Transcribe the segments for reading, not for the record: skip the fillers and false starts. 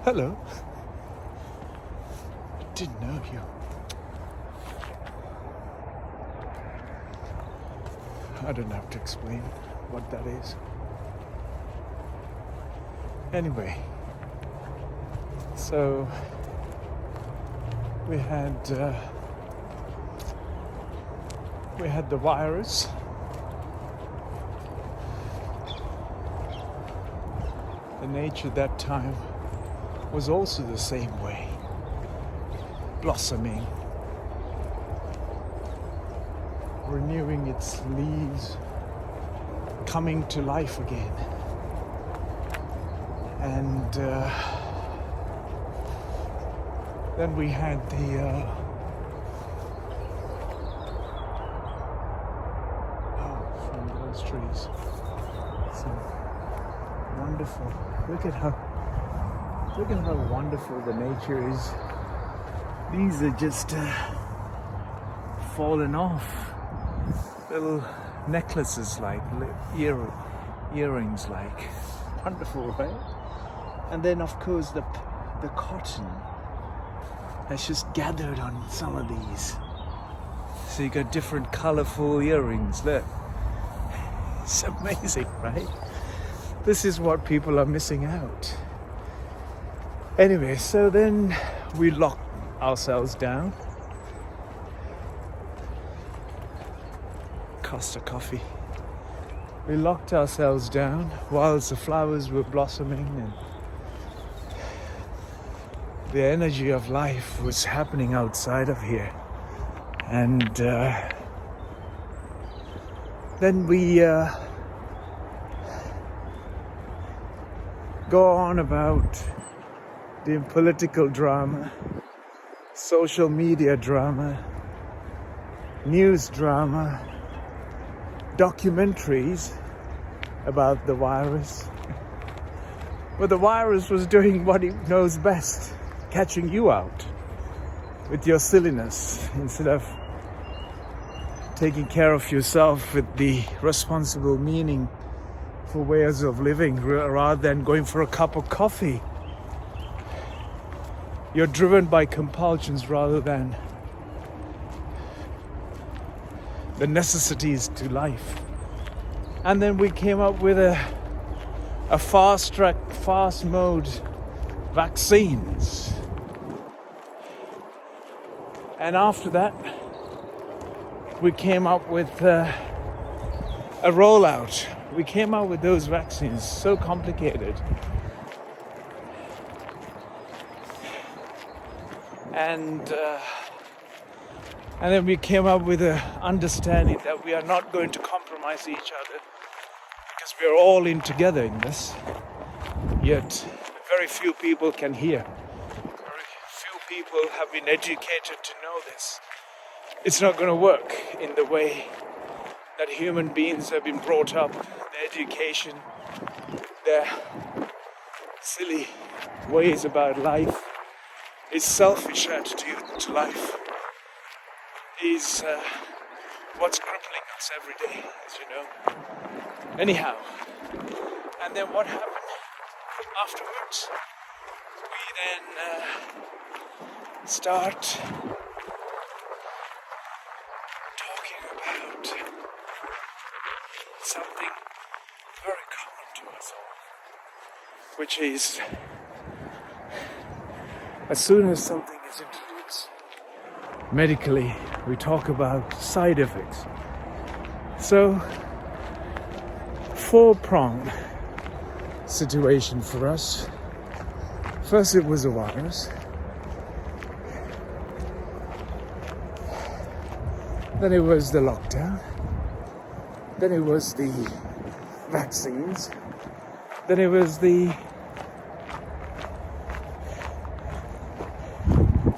Hello. Didn't know you. I don't have to explain what that is. Anyway, so we had the virus. The nature that time was also the same way, blossoming, renewing its leaves, coming to life again. And then we had from those trees. So wonderful. Look at how wonderful the nature is. These are just fallen off. Little necklaces, like earrings, like. Wonderful, right? And then of course the cotton has just gathered on some of these. So you got different colorful earrings. Look. It's amazing, right? This is what people are missing out. Anyway, so then we locked ourselves down. Costa coffee. We locked ourselves down whilst the flowers were blossoming and the energy of life was happening outside of here. And then we go on about the political drama, social media drama, news drama, documentaries about the virus. But the virus was doing what it knows best, catching you out with your silliness instead of taking care of yourself with the responsible meaning for ways of living rather than going for a cup of coffee. You're driven by compulsions rather than the necessities to life. And then we came up with a fast mode vaccines. And after that, we came up with a rollout. We came out with those vaccines, so complicated. And then we came up with an understanding that we are not going to compromise each other because we are all in together in this. Yet very few people can hear. Very few people have been educated to know this. It's not going to work in the way that human beings have been brought up. Their education, their silly ways about life, is selfish attitude to life is what's crippling us every day, as you know. Anyhow, and then what happened afterwards? We then start talking about something very common to us all, which is as soon as something is introduced medically, we talk about side effects. So, four-pronged situation for us. First it was a virus. Then it was the lockdown. Then it was the vaccines. Then it was the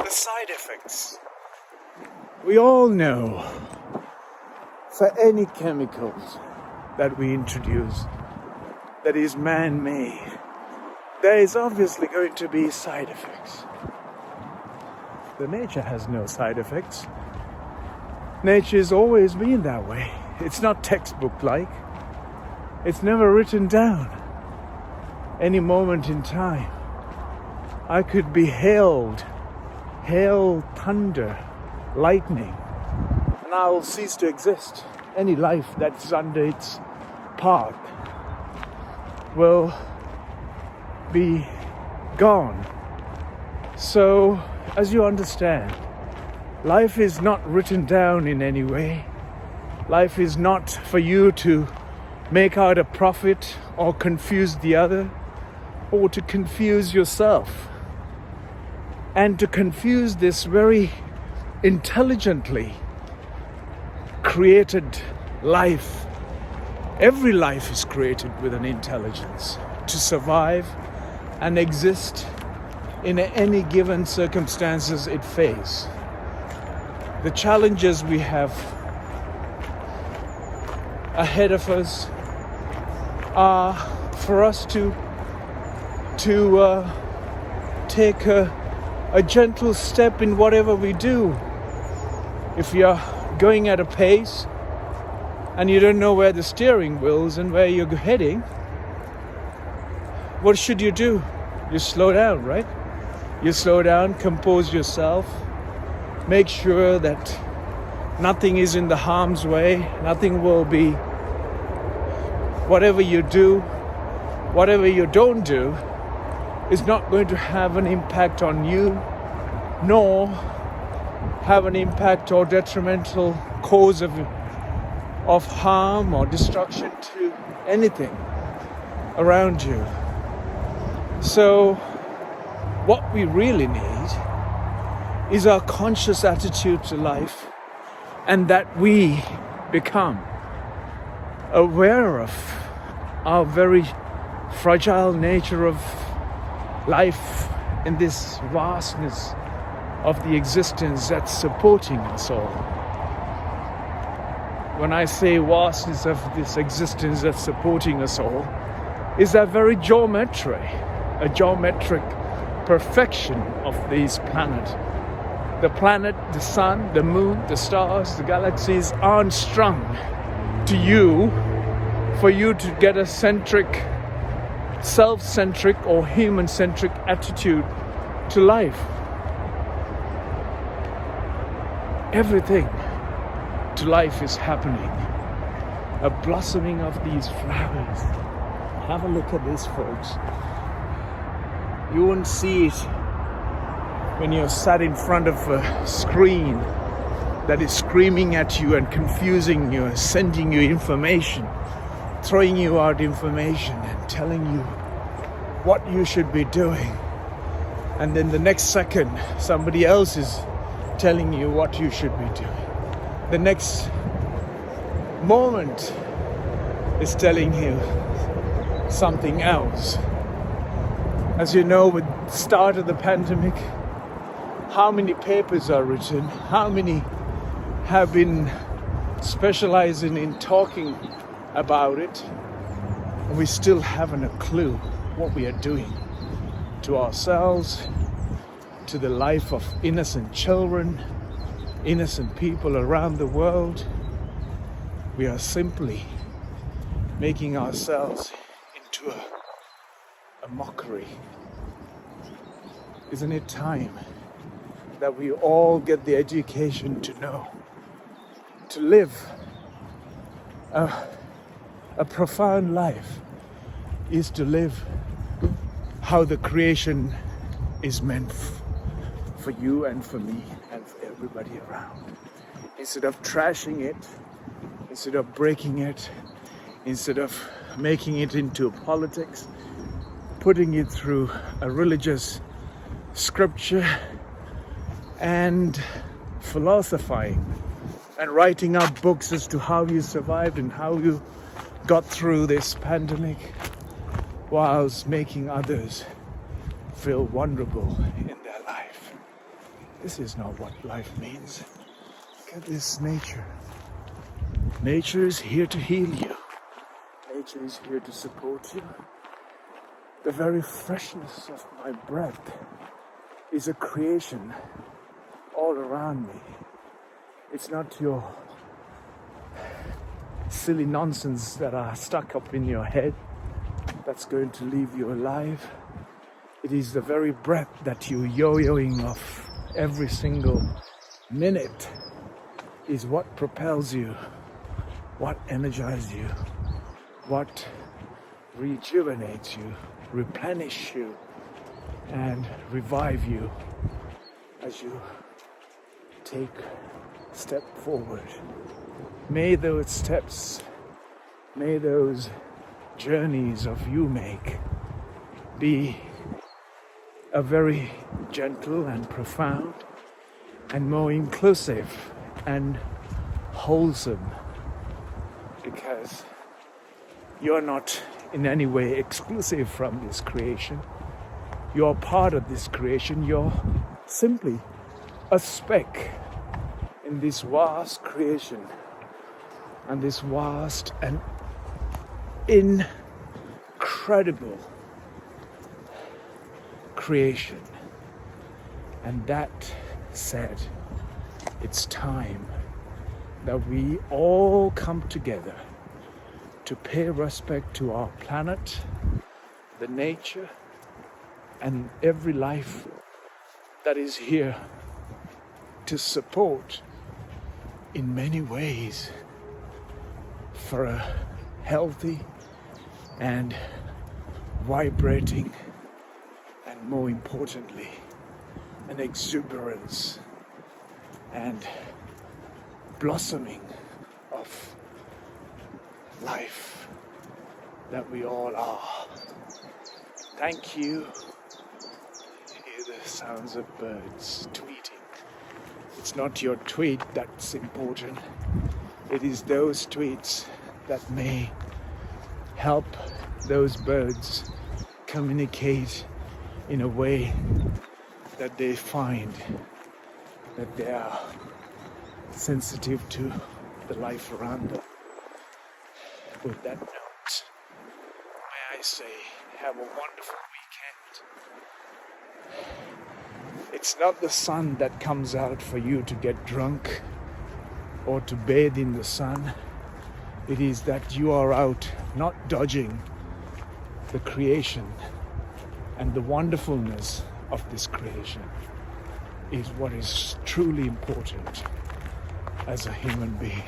side effects. We all know for any chemicals that we introduce that is man-made, there is obviously going to be side effects. The nature has no side effects. Nature's always been that way. It's not textbook-like. It's never written down. Any moment in time, I could be hail, thunder, lightning, and I will cease to exist. Any life that's under its path will be gone. So, as you understand, life is not written down in any way. Life is not for you to make out a profit or confuse the other, or to confuse yourself, and to confuse this very intelligently created life. Every life is created with an intelligence to survive and exist in any given circumstances it faces. The challenges we have ahead of us are for us to take a gentle step in whatever we do. If you're going at a pace and you don't know where the steering wheel is and where you're heading, what should you do? You slow down, right? You slow down, compose yourself, make sure that nothing is in the harm's way, nothing will be, whatever you do, whatever you don't do, is not going to have an impact on you, nor have an impact or detrimental cause of harm or destruction to anything around you. So what we really need is our conscious attitude to life, and that we become aware of our very fragile nature of life in this vastness of the existence that's supporting us all. When I say vastness of this existence that's supporting us all, is that very a geometric perfection of this planet. The planet, the sun, the moon, the stars, the galaxies aren't strung to you for you to get a self-centric or human-centric attitude to life. Everything to life is happening. A blossoming of these flowers. Have a look at this, folks. You won't see it when you're sat in front of a screen that is screaming at you and confusing you and sending you information, throwing you out information and telling you what you should be doing. And then the next second, somebody else is telling you what you should be doing. The next moment is telling you something else. As you know, with the start of the pandemic, how many papers are written, how many have been specializing in talking about it, and we still haven't a clue what we are doing to ourselves, to the life of innocent children, innocent people around the world. We are simply making ourselves into a mockery. Isn't it time that we all get the education to know, to live a profound life is to live how the creation is meant for you and for me and for everybody around. Instead of trashing it, instead of breaking it, instead of making it into politics, putting it through a religious scripture and philosophizing and writing up books as to how you survived and how you got through this pandemic, whilst making others feel vulnerable in their life. This is not what life means. Look at this nature. Nature is here to heal you. Nature is here to support you. The very freshness of my breath is a creation all around me. It's not your silly nonsense that are stuck up in your head that's going to leave you alive. It is the very breath that you yo-yoing off every single minute is what propels you, what energizes you, what rejuvenates you, replenish you, and revive you as you take a step forward. May those steps, may those journeys of you make be a very gentle and profound and more inclusive and wholesome, because you're not in any way exclusive from this creation. You're part of this creation. You're simply a speck in this vast creation and this vast and incredible creation. And that said, it's time that we all come together to pay respect to our planet, the nature, and every life that is here to support in many ways for a healthy and vibrating, and more importantly, an exuberance and blossoming of life that we all are. Thank you. Hear the sounds of birds tweeting. It's not your tweet that's important. It is those tweets that may help those birds communicate in a way that they find that they are sensitive to the life around them. With that note, may I say, have a wonderful weekend. It's not the sun that comes out for you to get drunk or to bathe in the sun. It is that you are out not dodging the creation, and the wonderfulness of this creation is what is truly important as a human being.